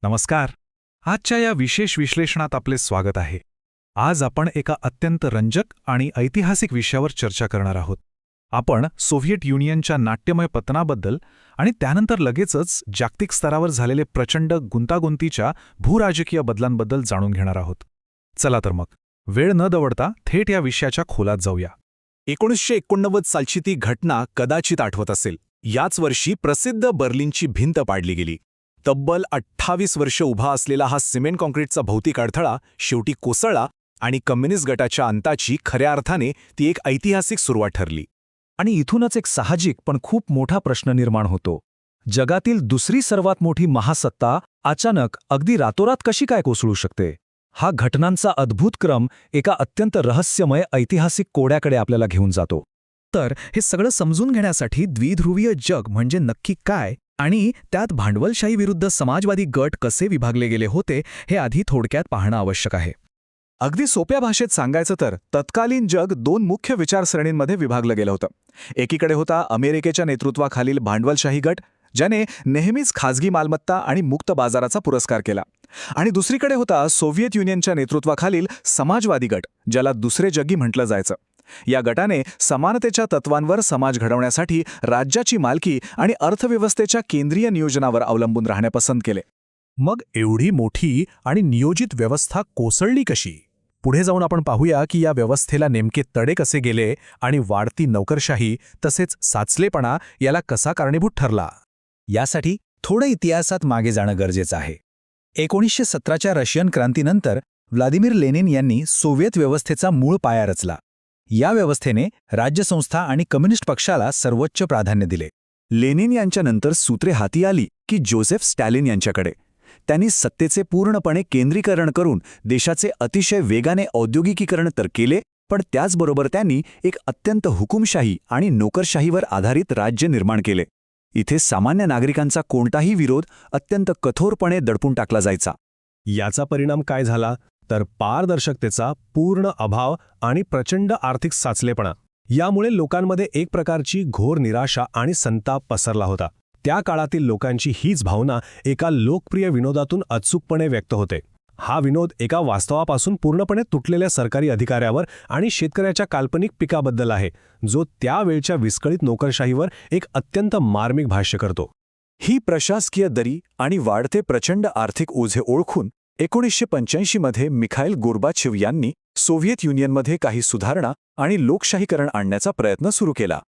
नमस्कार. आजच्या या विशेष विश्लेषणात आपले स्वागत आहे. आज आपण एका अत्यंत रंजक आणि ऐतिहासिक विषयावर चर्चा करणार आहोत. आपण सोव्हिएट युनियनच्या नाट्यमय पतनाबद्दल आणि त्यानंतर लगेचच जागतिक स्तरावर झालेले प्रचंड गुंतागुंतीच्या भूराजकीय बदलांबद्दल जाणून घेणार आहोत. चला तर मग वेळ न दवडता थेट या विषयाच्या खोलात जाऊया. 1989 सालची ती घटना कदाचित आठवत असेल. याच वर्षी प्रसिद्ध बर्लिनची भिंत पाडली गेली. तब्बल 28 वर्ष उभा असलेला हा सिमेंट काँक्रीटचा भौतिक अडथळा शेवटी कोसळला आणि कम्युनिस्ट गटाच्या अंताची खऱ्या अर्थाने ती एक ऐतिहासिक सुरुवात ठरली. आणि इथूनच एक साहजिक पण खूप मोठा प्रश्न निर्माण होतो. जगातील दुसरी सर्वात मोठी महासत्ता अचानक अगदी रातोरात कशी काय कोसळू शकते? हा घटनांचा अद्भुत क्रम एका अत्यंत रहस्यमय ऐतिहासिक कोड्याकडे आपल्याला घेऊन जातो. तर हे सगळं समजून घेण्यासाठी द्विध्रुवीय जग म्हणजे नक्की काय आणि त्यात भांडवलशाही विरुद्ध समाजवादी गट कसे विभागले गेले होते हे आधी थोडक्यात पाहणं आवश्यक आहे. अगदी सोप्या भाषेत सांगायचं तर तत्कालीन जग दोन मुख्य विचारसरणींमध्ये विभागलं गेलं होतं. एकीकडे होता अमेरिकेच्या नेतृत्वाखालील भांडवलशाही गट, ज्याने नेहमीच खाजगी मालमत्ता आणि मुक्त बाजाराचा पुरस्कार केला. आणि दुसरीकडे होता सोव्हिएत युनियनच्या नेतृत्वाखालील समाजवादी गट, ज्याला दुसरे जगी म्हटलं जायचं. या गटाने समानतेच्या तत्वांवर समाज घडवण्यासाठी राज्याची मालकी आणि अर्थव्यवस्थेच्या केंद्रीय नियोजनावर अवलंबून राहणे पसंत केले. मग एवढी मोठी आणि नियोजित व्यवस्था कोसळली कशी? पुढे जाऊन आपण पाहूया की या व्यवस्थेला नेमके तडे कसे गेले आणि वाढती नोकरशाही तसेच साचलेपणा याला कसा कारणीभूत ठरला. यासाठी थोडं इतिहासात मागे जाणं गरजेचं आहे. 1917च्या रशियन क्रांतीनंतर व्लादिमीर लेनिन यांनी सोव्हिएत व्यवस्थेचा मूळ पाया रचला. या व्यवस्थेने राज्यसंस्था आणि कम्युनिस्ट पक्षाला सर्वोच्च प्राधान्य दिले. लेनिन यांच्यानंतर सूत्रे हाती आली की जोसेफ स्टॅलिन यांच्याकडे. त्यांनी सत्तेचे पूर्णपणे केंद्रीकरण करून देशाचे अतिशय वेगाने औद्योगिकीकरण तर केले, पण त्याचबरोबर त्यांनी एक अत्यंत हुकुमशाही आणि नोकरशाहीवर आधारित राज्य निर्माण केले. इथे सामान्य नागरिकांचा कोणताही विरोध अत्यंत कठोरपणे दडपून टाकला जायचा. याचा परिणाम काय झाला तर पारदर्शकतेचा पूर्ण अभाव आणि प्रचंड आर्थिक साचलेपणा. यामुळे लोकांमध्ये एक प्रकारची घोर निराशा आणि संताप पसरला होता. त्या काळातील लोकांची हीच भावना एका लोकप्रिय विनोदातून अचूकपणे व्यक्त होते. हा विनोद एका वास्तवापासून पूर्णपणे तुटलेल्या सरकारी अधिकाऱ्यावर आणि शेतकऱ्याच्या काल्पनिक पिकाबद्दल आहे, जो त्यावेळच्या विस्कळीत नोकरशाहीवर एक अत्यंत मार्मिक भाष्य करतो. ही प्रशासकीय दरी आणि वाढते प्रचंड आर्थिक ओझे ओळखून 1985 मध्ये मिखाईल गोर्बाचेव यांनी सोव्हिएत युनियनमध्ये काही सुधारणा आणि लोकशाहीकरण आणण्याचा प्रयत्न सुरू केला.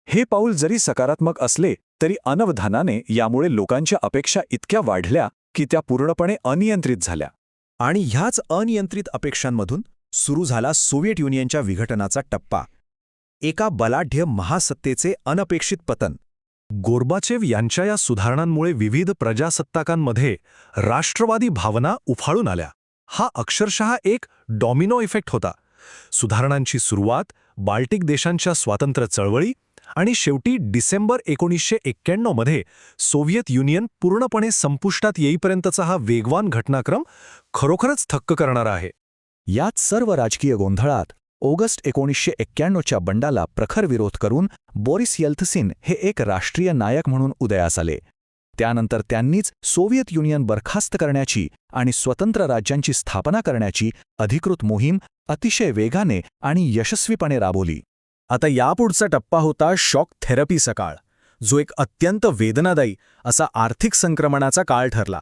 हे पाऊल जरी सकारात्मक असले तरी अनवधानाने यामुळे लोकांच्या अपेक्षा इतक्या वाढल्या की त्या पूर्णपणे अनियंत्रित झाल्या. आणि ह्याच अनियंत्रित अपेक्षांमधून सुरू झाला सोव्हिएट युनियनच्या विघटनाचा टप्पा. एका बलाढ्य महासत्तेचे अनपेक्षित पतन. गोर्बाचेव यांच्या या सुधारणांमुळे विविध प्रजासत्ताकांमध्ये राष्ट्रवादी भावना उफाळून आल्या. हा अक्षरशः एक डॉमिनो इफेक्ट होता. सुधारणांची सुरुवात बाल्टिक देशांच्या स्वातंत्र्य चळवळी आणि शेवटी डिसेंबर 1991 मध्ये सोव्हिएत युनियन पूर्णपणे संपुष्टात येईपर्यंतचा हा वेगवान घटनाक्रम खरोखरच थक्क करणारा आहे. यात सर्व राजकीय गोंधळात ऑगस्ट 1991च्या बंडाला प्रखर विरोध करून बोरिस येल्त्सिन हे एक राष्ट्रीय नायक म्हणून उदयास आले. त्यानंतर त्यांनीच सोव्हिएत युनियन बरखास्त करण्याची आणि स्वतंत्र राज्यांची स्थापना करण्याची अधिकृत मोहीम अतिशय वेगाने आणि यशस्वीपणे राबवली. आता यापुढचा टप्पा होता शॉक थेरपीचा काळ, जो एक अत्यंत वेदनादायी असा आर्थिक संक्रमणाचा काळ ठरला.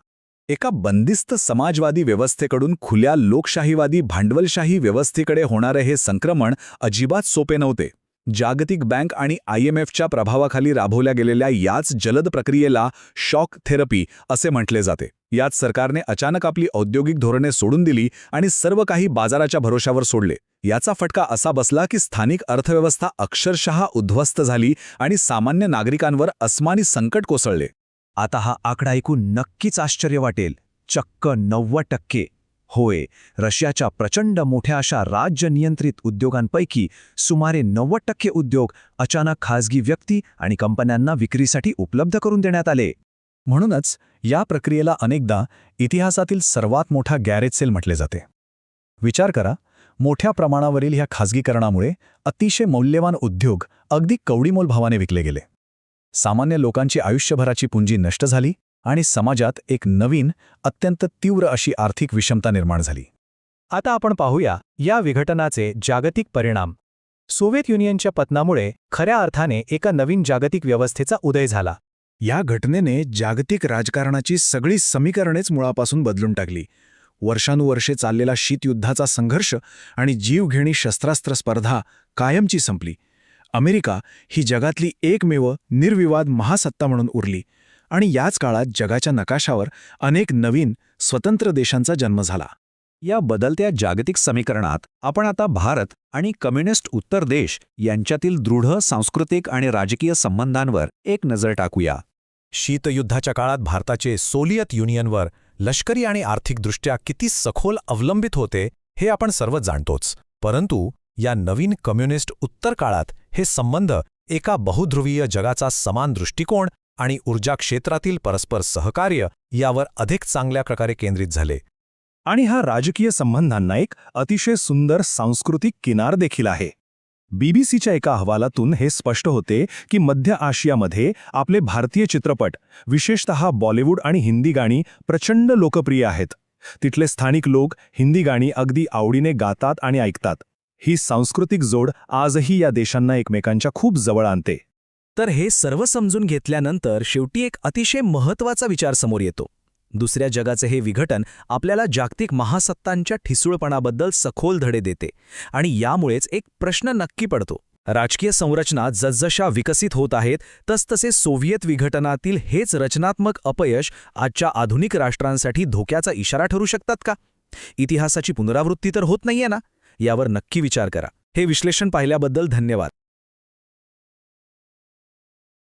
एका बंदिस्त समाजवादी व्यवस्थेकडून खुल्या लोकशाहीवादी भांडवलशाही व्यवस्थेकडे होणारे हे संक्रमण अजिबात सोपे नव्हते. जागतिक बँक आणि IMFच्या प्रभावाखाली राबवल्या गेलेल्या याच जलद प्रक्रियेला शॉक थेरपी असे म्हटले जाते. यात सरकारने अचानक आपली औद्योगिक धोरणे सोडून दिली आणि सर्व काही बाजाराच्या भरोशावर सोडले. याचा फटका असा बसला की स्थानिक अर्थव्यवस्था अक्षरशः उद्ध्वस्त झाली आणि सामान्य नागरिकांवर अस्मानी संकट कोसळले. आता हा आकडा ऐकून नक्कीच आश्चर्य वाटेल. चक्क 90%. होय, रशियाच्या प्रचंड मोठ्या अशा राज्य नियंत्रित उद्योगांपैकी सुमारे 90% उद्योग अचानक खाजगी व्यक्ती आणि कंपन्यांना विक्रीसाठी उपलब्ध करून देण्यात आले. म्हणूनच या प्रक्रियेला अनेकदा इतिहासातील सर्वात मोठा गॅरेज सेल म्हटले जाते. विचार करा, मोठ्या प्रमाणावरील ह्या खाजगीकरणामुळे अतिशय मौल्यवान उद्योग अगदी कवडीमोल भावाने विकले गेले. सामान्य लोकांची आयुष्यभराची पुंजी नष्ट झाली आणि समाजात एक नवीन अत्यंत तीव्र अशी आर्थिक विषमता निर्माण झाली. आता आपण पाहूया या विघटनाचे जागतिक परिणाम. सोव्हिएत युनियनच्या पतनामुळे खऱ्या अर्थाने एका नवीन जागतिक व्यवस्थेचा उदय झाला. या घटनेने जागतिक राजकारणाची सगळी समीकरणेच मुळापासून बदलून टाकली. वर्षानुवर्षे चाललेला शीतयुद्धाचा संघर्ष आणि जीवघेणी शस्त्रास्त्र स्पर्धा कायमची संपली. अमेरिका ही जगातली एकमेव निर्विवाद महासत्ता म्हणून उरली आणि याच काळात जगाच्या नकाशावर अनेक नवीन स्वतंत्र देशांचा जन्म झाला. या बदलत्या जागतिक समीकरणात आपण आता भारत आणि कम्युनिस्ट उत्तर देश यांच्यातील दृढ सांस्कृतिक आणि राजकीय संबंधांवर एक नजर टाकूया. शीतयुद्धाच्या काळात भारताचे सोव्हिएत युनियनवर लष्करी आणि आर्थिकदृष्ट्या किती सखोल अवलंबित होते हे आपण सर्व जाणतोच. परंतु या नवीन कम्युनिस्ट उत्तर काळात हे संबंध एका बहुध्रुवीय जगाचा समान दृष्टिकोन आणि ऊर्जा क्षेत्रातील परस्पर सहकार्य यावर अधिक चांगल्या प्रकारे केंद्रित झाले. आणि हा राजकीय संबंधांना एक अतिशय सुंदर सांस्कृतिक किनार देखील आहे. बीबीसीच्या एका अहवालातून हे स्पष्ट होते की मध्य आशियामध्ये आपले भारतीय चित्रपट, विशेषतः बॉलिवूड आणि हिंदी गाणी प्रचंड लोकप्रिय आहेत. तिथले स्थानिक लोक हिंदी गाणी अगदी आवडीने गातात आणि ऐकतात. ही सांस्कृतिक जोड आजही या देशांना एकमेकांच्या खूप जवळ आणते. तर हे सर्व समजून घेतल्यानंतर शेवटी एक अतिशय महत्त्वाचा विचार समोर येतो. दुसऱ्या जगाचे हे विघटन आपल्याला जागतिक महासत्तांच्या ठिसूळपणाबद्दल सखोल धडे देते आणि यामुळेच एक प्रश्न नक्की पडतो. राजकीय संरचना जसजशा विकसित होत आहेत तसतसे सोव्हिएत विघटनातील हेच रचनात्मक अपयश आजच्या आधुनिक राष्ट्रांसाठी धोक्याचा इशारा ठरू शकतात का? इतिहासाची पुनरावृत्ती तर होत नाहीये ना? यावर नक्की विचार करा. हे विश्लेषण पाहिल्याबद्दल धन्यवाद.